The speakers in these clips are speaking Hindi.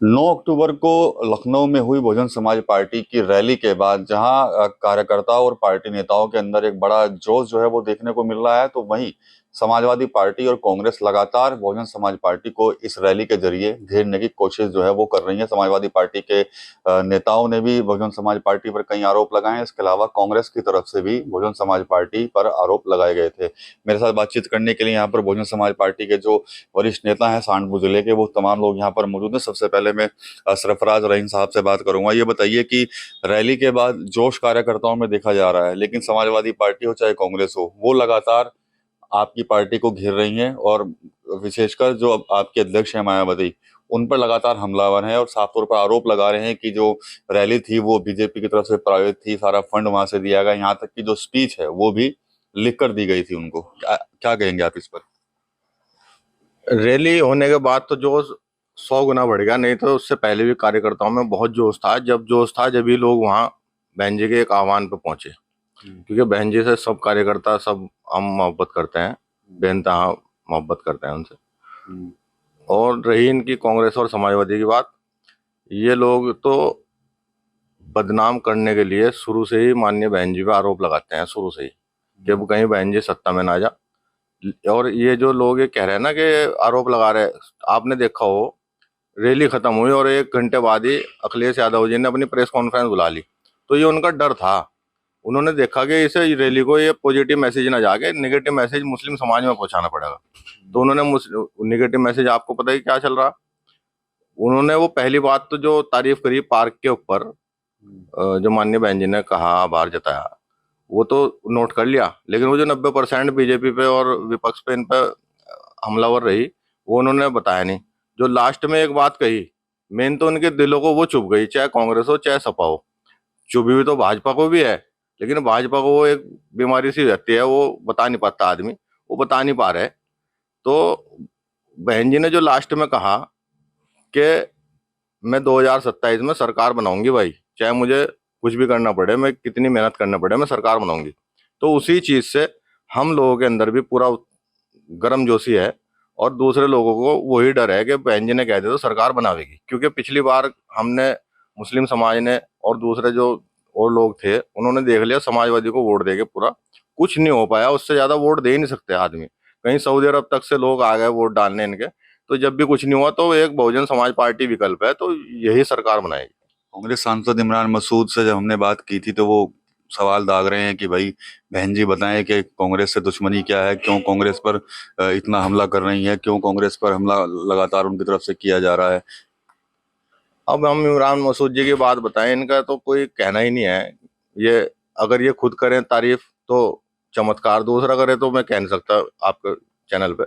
9 अक्टूबर को लखनऊ में हुई बहुजन समाज पार्टी की रैली के बाद जहां कार्यकर्ताओं और पार्टी नेताओं के अंदर एक बड़ा जोश जो है वो देखने को मिल रहा है, तो वहीं समाजवादी पार्टी और कांग्रेस लगातार बहुजन समाज पार्टी को इस रैली के जरिए घेरने की कोशिश जो है वो कर रही है। समाजवादी पार्टी के नेताओं ने भी बहुजन समाज पार्टी पर कई आरोप लगाए हैं। इसके अलावा कांग्रेस की तरफ से भी बहुजन समाज पार्टी पर आरोप लगाए गए थे। मेरे साथ बातचीत करने के लिए यहाँ पर बहुजन समाज पार्टी के जो वरिष्ठ नेता हैं सहारनपुर जिले के, वो तमाम लोग यहाँ पर मौजूद हैं। सबसे पहले मैं सरफराज रहीम साहब से बात करूंगा। ये बताइए कि रैली के बाद जोश कार्यकर्ताओं में देखा जा रहा है, लेकिन समाजवादी पार्टी हो चाहे कांग्रेस हो, वो लगातार आपकी पार्टी को घेर रही हैं और विशेषकर जो अब आपके अध्यक्ष हैं मायावती, उन पर लगातार हमलावर हैं और साफ तौर पर आरोप लगा रहे हैं कि जो रैली थी वो बीजेपी की तरफ से प्रायोजित थी, सारा फंड वहां से दिया गया, यहाँ तक कि जो स्पीच है वो भी लिख कर दी गई थी उनको। क्या कहेंगे आप इस पर? रैली होने के बाद तो जोश 100 गुना बढ़ गया। नहीं तो उससे पहले भी कार्यकर्ताओं में बहुत जोश था। जब जोश था जब भी लोग वहाँ बहन जी के एक आह्वान पे पहुंचे, क्योंकि बहन जी से सब कार्यकर्ता सब हम मोहब्बत करते हैं, बेनतहा मोहब्बत करते हैं उनसे। और रही इनकी कांग्रेस और समाजवादी की बात, ये लोग तो बदनाम करने के लिए शुरू से ही माननीय बहन जी पे आरोप लगाते हैं, शुरू से ही, कि वो कहीं बहन जी सत्ता में ना जा। और ये जो लोग ये कह रहे हैं ना कि आरोप लगा रहे हैं, आपने देखा हो रैली खत्म हुई और 1 घंटे बाद ही अखिलेश यादव जी ने अपनी प्रेस कॉन्फ्रेंस बुला ली। तो ये उनका डर था। उन्होंने देखा कि इसे रैली को ये पॉजिटिव मैसेज ना जाके नेगेटिव मैसेज मुस्लिम समाज में पहुंचाना पड़ेगा। तो उन्होंने नेगेटिव मैसेज, आपको पता ही क्या चल रहा, उन्होंने वो पहली बात तो जो तारीफ करी पार्क के ऊपर, जो माननीय बहन जी ने कहा, आभार जताया, वो तो नोट कर लिया। लेकिन वो जो 90% बीजेपी पे और विपक्ष पे इन पे हमलावर रही, वो उन्होंने बताया नहीं। जो लास्ट में एक बात कही, मेन तो उनके दिलों को वो चुभ गई, चाहे कांग्रेस हो चाहे सपा हो। चुभी हुई तो भाजपा को भी है, लेकिन भाजपा को वो एक बीमारी सी रहती है, वो बता नहीं पाता आदमी, वो बता नहीं पा रहे। तो बहन जी ने जो लास्ट में कहा कि मैं 2027 में सरकार बनाऊंगी भाई, चाहे मुझे कुछ भी करना पड़े, मैं कितनी मेहनत करना पड़े, मैं सरकार बनाऊंगी। तो उसी चीज से हम लोगों के अंदर भी पूरा गर्म जोशी है। और दूसरे लोगों को वही डर है कि बहन जी ने कह दिया तो सरकार बनावेगी, क्योंकि पिछली बार हमने, मुस्लिम समाज ने और दूसरे जो और लोग थे, उन्होंने देख लिया समाजवादी को वोट देके पूरा कुछ नहीं हो पाया। उससे ज्यादा वोट दे ही नहीं सकते आदमी, कहीं सऊदी अरब तक से लोग आ गए वोट डालने इनके। तो जब भी कुछ नहीं हुआ तो एक बहुजन समाज पार्टी विकल्प है, तो यही सरकार बनाएगी। कांग्रेस सांसद इमरान मसूद से जब हमने बात की थी तो वो सवाल दाग रहे हैं कि भाई बहन जी बताएं कि कांग्रेस से दुश्मनी क्या है, क्यों कांग्रेस पर इतना हमला कर रही है, क्यों कांग्रेस पर हमला लगातार उनकी तरफ से किया जा रहा है। अब हम इमरान मसूद जी की बात बताएं, इनका तो कोई कहना ही नहीं है। ये अगर ये खुद करें तारीफ तो चमत्कार, दूसरा करे तो मैं कह नहीं सकता आपके चैनल पे।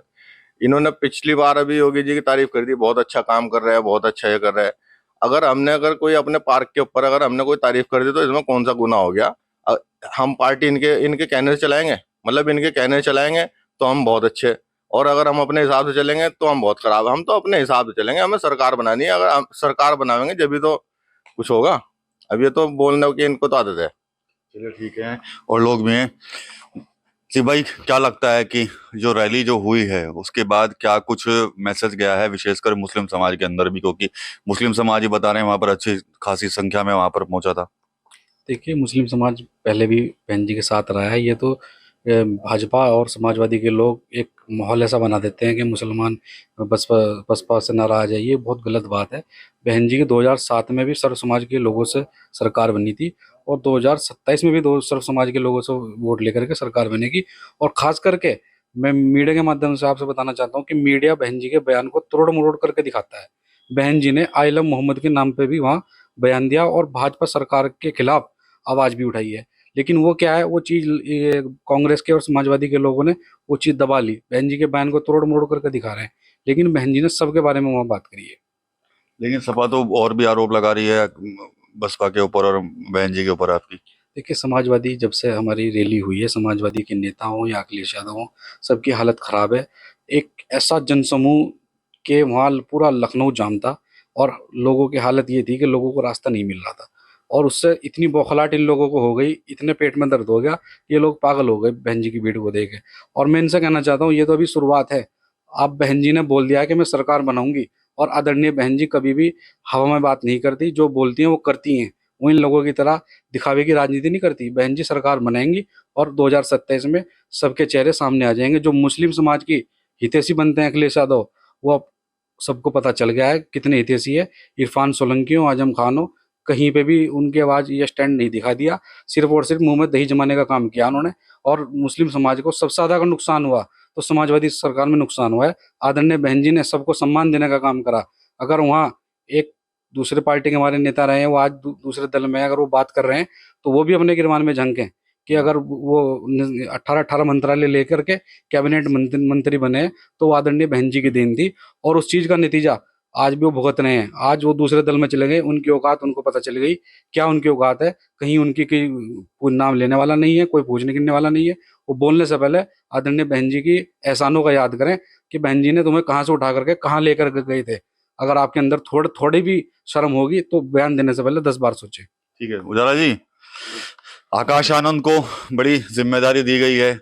इन्होंने पिछली बार अभी योगी जी की तारीफ कर दी, बहुत अच्छा काम कर रहे हैं, बहुत अच्छा ये कर रहे हैं। अगर कोई अपने पार्क के ऊपर अगर हमने कोई तारीफ कर दी तो इसमें कौन सा गुनाह हो गया? अ- हम पार्टी इनके इनके कहने से चलाएंगे, मतलब इनके कहने से चलाएंगे तो हम बहुत अच्छे, और अगर हम अपने हिसाब से चलेंगे तो हम बहुत खराब। हम तो अपने हिसाब से चलेंगे, हमें सरकार बनानी है। अगर हम सरकार बनावेंगे जब भी तो कुछ होगा। अब ये तो बोलने की इनको तो आदत है। चलिए ठीक है। और लोग भी हैं कि भाई क्या लगता है कि जो रैली जो हुई है उसके बाद क्या कुछ मैसेज गया है, विशेषकर मुस्लिम समाज के अंदर भी, क्योंकि मुस्लिम समाज ही बता रहे हैं वहां पर अच्छी खासी संख्या में वहां पर पहुंचा था। देखिए, मुस्लिम समाज पहले भी बहन जी के साथ रहा है। ये तो भाजपा और समाजवादी के लोग एक माहौल ऐसा बना देते हैं कि मुसलमान बसपा बसपा से नाराज है। ये बहुत गलत बात है। बहन जी के 2007 में भी सर्व समाज के लोगों से सरकार बनी थी, और 2027 में भी दो सर्व समाज के लोगों से वोट लेकर के सरकार बनेगी। और खास करके मैं मीडिया के माध्यम से आपसे बताना चाहता हूँ कि मीडिया बहन जी के बयान को तोड़ मरोड़ करके दिखाता है। बहन जी ने आइलम मोहम्मद के नाम पे भी वहाँ बयान दिया और भाजपा सरकार के खिलाफ आवाज भी उठाई है। लेकिन वो क्या है, वो चीज कांग्रेस के और समाजवादी के लोगों ने वो चीज दबा ली। बहन जी के बयान को तोड़ मरोड़ करके दिखा रहे हैं, लेकिन बहन जी ने सबके बारे में वहाँ बात करी है। लेकिन सपा तो और भी आरोप लगा रही है बसपा के ऊपर और बहन जी के ऊपर आपकी। देखिए, समाजवादी जब से हमारी रैली हुई है, समाजवादी के नेता हों या अखिलेश यादव हों, सबकी हालत खराब है। एक ऐसा जनसमूह के वहाँ पूरा लखनऊ जाम था, और लोगों की हालत ये थी कि लोगों को रास्ता नहीं मिल रहा था। और उससे इतनी बौखलाहट इन लोगों को हो गई, इतने पेट में दर्द हो गया, ये लोग पागल हो गए बहन जी की भीड़ को देख के। और मैं इनसे कहना चाहता हूँ, ये तो अभी शुरुआत है। आप, बहन जी ने बोल दिया है कि मैं सरकार बनाऊंगी, और आदरणीय बहन जी कभी भी हवा में बात नहीं करती, जो बोलती हैं वो करती हैं। वो इन लोगों की तरह दिखावे की राजनीति नहीं करती। बहन जी सरकार बनाएंगी और 2027 में सबके चेहरे सामने आ जाएंगे। जो मुस्लिम समाज की हितैषी बनते हैं अखिलेश यादव, वो अब सबको पता चल गया है कितने हितैषी है। इरफान सोलंकी हो, आजम खान हो, कहीं पे भी उनकी आवाज़ ये स्टैंड नहीं दिखा दिया। सिर्फ और सिर्फ मुंह में दही जमाने का काम किया उन्होंने। और मुस्लिम समाज को सबसे ज़्यादा अगर नुकसान हुआ तो समाजवादी सरकार में नुकसान हुआ है। आदरणीय बहन जी ने सबको सम्मान देने का काम करा। अगर वहाँ एक दूसरे पार्टी के हमारे नेता रहे हैं, वो आज दूसरे दल में हैं, अगर वो बात कर रहे हैं तो वो भी अपने गिरबान में झंकें कि अगर वो 18 मंत्रालय लेकर के कैबिनेट मंत्री बने तो वो आदरणीय बहन जी की देन थी। और उस चीज़ का नतीजा आज भी वो भुगत रहे हैं। आज वो दूसरे दल में चले गए, उनकी औकात उनको पता चल गई, क्या उनकी औकात है। कहीं उनकी कोई नाम लेने वाला नहीं है, कोई पूछने गिनने वाला नहीं है। वो बोलने से पहले आदरणीय बहन जी की एहसानों का याद करें कि बहन जी ने तुम्हें कहाँ से उठा करके कहाँ लेकर गए थे। अगर आपके अंदर थोड़ी भी शर्म होगी तो बयान देने से पहले 10 बार सोचें। ठीक है उजाला जी, आकाश आनंद को बड़ी जिम्मेदारी दी गई है।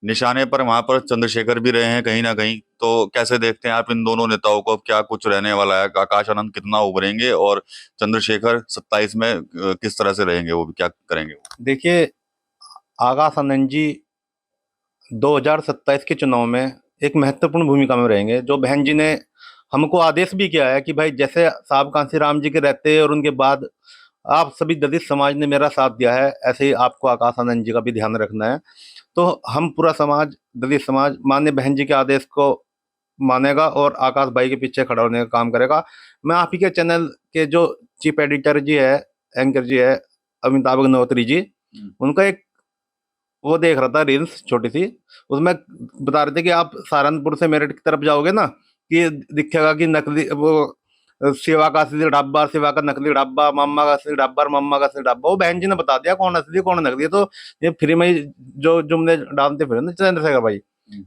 निशाने पर वहां पर चंद्रशेखर भी रहे हैं कहीं ना कहीं, तो कैसे देखते हैं आप इन दोनों नेताओं को? अब क्या कुछ रहने वाला है? आकाश आनंद कितना उभरेंगे और चंद्रशेखर 27 में किस तरह से रहेंगे? वो भी क्या करेंगे? देखिए, आकाश आनंद जी 2027 के चुनाव में एक महत्वपूर्ण भूमिका में रहेंगे। जो बहन जी ने हमको आदेश भी किया है कि भाई जैसे साहब कांसी राम जी के रहते और उनके बाद आप सभी दलित समाज ने मेरा साथ दिया है, ऐसे ही आपको आकाश आनंद जी का भी ध्यान रखना है। तो हम पूरा समाज, दलित समाज माननीय बहन जी के आदेश को मानेगा और आकाश भाई के पीछे खड़ा होने का काम करेगा। मैं आप ही के चैनल के जो चीफ एडिटर जी है, एंकर जी है, अमिताभ अग्निहोत्री जी, उनका एक वो देख रहा था रील्स छोटी सी, उसमें बता रहे थे कि आप सहारनपुर से मेरठ की तरफ जाओगे ना कि दिखेगा कि नकली वो सेवा का असली ढाबा, सेवा का नकली ढाबा, मम्मा का असली ढाबा और मम्मा का असली ढाबा। वो बहन जी ने बता दिया कौन असली कौन नकली है। तो ये फ्री में ही जो जुमले डालते फिर ना चंद्रशेखर भाई,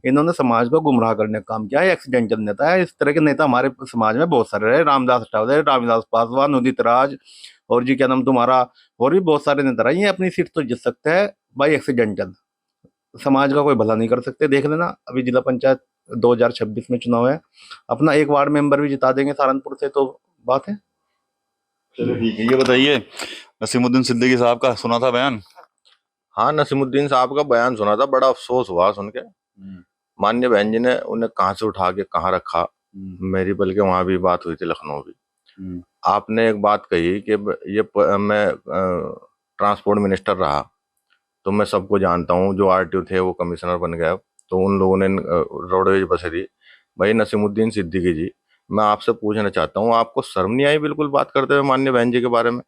इन्होंने समाज को गुमराह करने का काम किया है। एक्सीडेंटल नेता है। इस तरह के नेता हमारे समाज में बहुत सारे रहे। रामदास अठावले, रामविलास पासवान, उदित राज और जी क्या नाम तुम्हारा, और भी बहुत सारे नेता रहे। ये अपनी सीट तो जीत सकते हैं भाई, एक्सीडेंटल समाज का कोई भला नहीं कर सकते। देख लेना अभी जिला पंचायत 2026 में चुनाव है, अपना एक वार्ड मेंबर भी जिता देंगे सहारनपुर से, तो बात है। चलिए ठीक है, ये बताइए नसीमुद्दीन सिद्दीकी साहब का सुना था बयान? हाँ, नसीमुद्दीन साहब का बयान सुना था, बड़ा अफसोस हुआ सुन के। माननीय बहन जी ने उन्हें कहाँ से उठा के कहाँ रखा। मेरी बल्कि वहां भी बात हुई थी, लखनऊ भी। आपने एक बात कही कि मैं ट्रांसपोर्ट मिनिस्टर रहा तो मैं सबको जानता हूँ। जो आरटीओ थे वो कमिश्नर बन गए, तो उन लोगों ने रोडवेज बसें दी। भाई नसीमुद्दीन सिद्दीकी जी, मैं आपसे पूछना चाहता हूँ, आपको शर्म नहीं आई बिल्कुल बात करते हुए माननीय बहन जी के बारे में?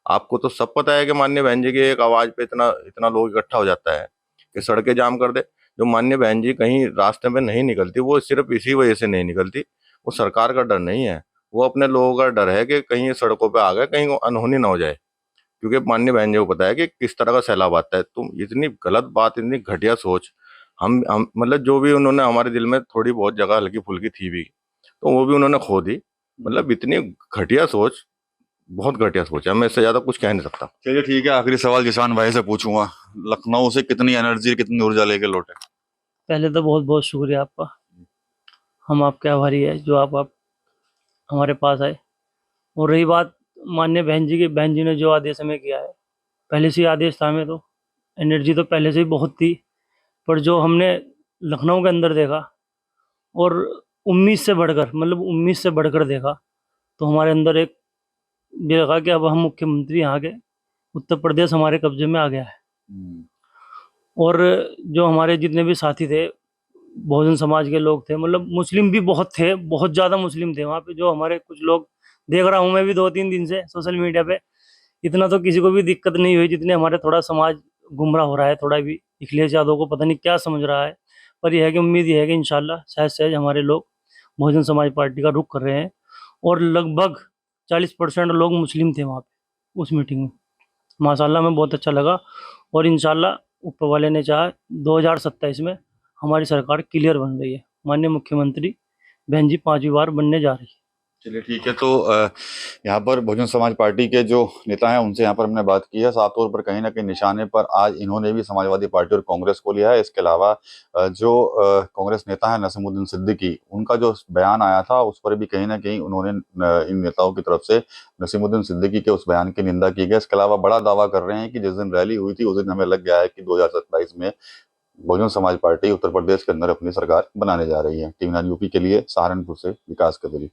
आपको तो सब पता है कि माननीय बहन जी की एक आवाज पे इतना इतना लोग इकट्ठा हो जाता है कि सड़कें जाम कर दे। जो माननीय बहन जी कहीं रास्ते में नहीं निकलती, वो सिर्फ इसी वजह से नहीं निकलती। वो सरकार का डर नहीं है, वो अपने लोगों का डर है कि कहीं ये सड़कों पे आ गए, कहीं वो अनहोनी ना हो जाए। क्योंकि माननीय बहन जी को पता है कि किस तरह का सैलाब आता है। तुम इतनी गलत बात, इतनी घटिया सोच, हम मतलब जो भी उन्होंने हमारे दिल में थोड़ी बहुत जगह हल्की फुल्की थी भी, तो वो भी उन्होंने खो दी। मतलब इतनी घटिया सोच, बहुत घटिया सोच है। मैं इससे ज्यादा कुछ कह नहीं सकता। चलिए ठीक है, आखिरी सवाल जिशान भाई से पूछूंगा। लखनऊ से कितनी एनर्जी, कितनी ऊर्जा लेके लौटे? पहले तो बहुत बहुत शुक्रिया आपका, हम आपके आभारी है जो आप हमारे पास आए। और रही बात माननीय बहन जी की, बहन जी ने जो आदेश हमें किया है, पहले से ही आदेश था हमें, तो एनर्जी तो पहले से ही बहुत थी, पर जो हमने लखनऊ के अंदर देखा और उम्मीद से बढ़कर, मतलब उम्मीद से बढ़कर देखा, तो हमारे अंदर एक ये लगा कि अब हम मुख्यमंत्री यहाँ के, उत्तर प्रदेश हमारे कब्जे में आ गया है। और जो हमारे जितने भी साथी थे, बहुजन समाज के लोग थे, मतलब मुस्लिम भी बहुत थे, बहुत ज़्यादा मुस्लिम थे वहाँ पे। जो हमारे कुछ लोग देख रहा हूँ मैं भी 2-3 दिन से सोशल मीडिया पे, इतना तो किसी को भी दिक्कत नहीं हुई जितने हमारे थोड़ा समाज गुमराह हो रहा है। थोड़ा भी अखिलेश यादव को पता नहीं क्या समझ रहा है, पर यह है कि उम्मीद यह है कि इंशाल्लाह सहज सहज हमारे लोग बहुजन समाज पार्टी का रुख कर रहे हैं। और लगभग 40% लोग मुस्लिम थे वहाँ पे उस मीटिंग में। माशाल्लाह में बहुत अच्छा लगा। और इंशाल्लाह ऊपर वाले ने चाहा 2027 में हमारी सरकार क्लियर बन रही है। माननीय मुख्यमंत्री बहन जी 5वीं बार बनने जा रही है। चलिए ठीक है। तो यहाँ पर बहुजन समाज पार्टी के जो नेता हैं उनसे यहाँ पर हमने बात की है। साफ तौर पर कहीं ना कहीं निशाने पर आज इन्होंने भी समाजवादी पार्टी और कांग्रेस को लिया है। इसके अलावा जो कांग्रेस नेता है नसीमुद्दीन सिद्दीकी, उनका जो बयान आया था उस पर भी कहीं ना कहीं उन्होंने इन नेताओं की तरफ से नसीमुद्दीन सिद्दीकी के उस बयान की निंदा की गई। इसके अलावा बड़ा दावा कर रहे हैं कि जिस दिन रैली हुई थी उस दिन हमें लग गया है कि 2027 में बहुजन समाज पार्टी उत्तर प्रदेश के अंदर अपनी सरकार बनाने जा रही है। टीवी 9 यूपी के लिए सहारनपुर से विकास कबीरी।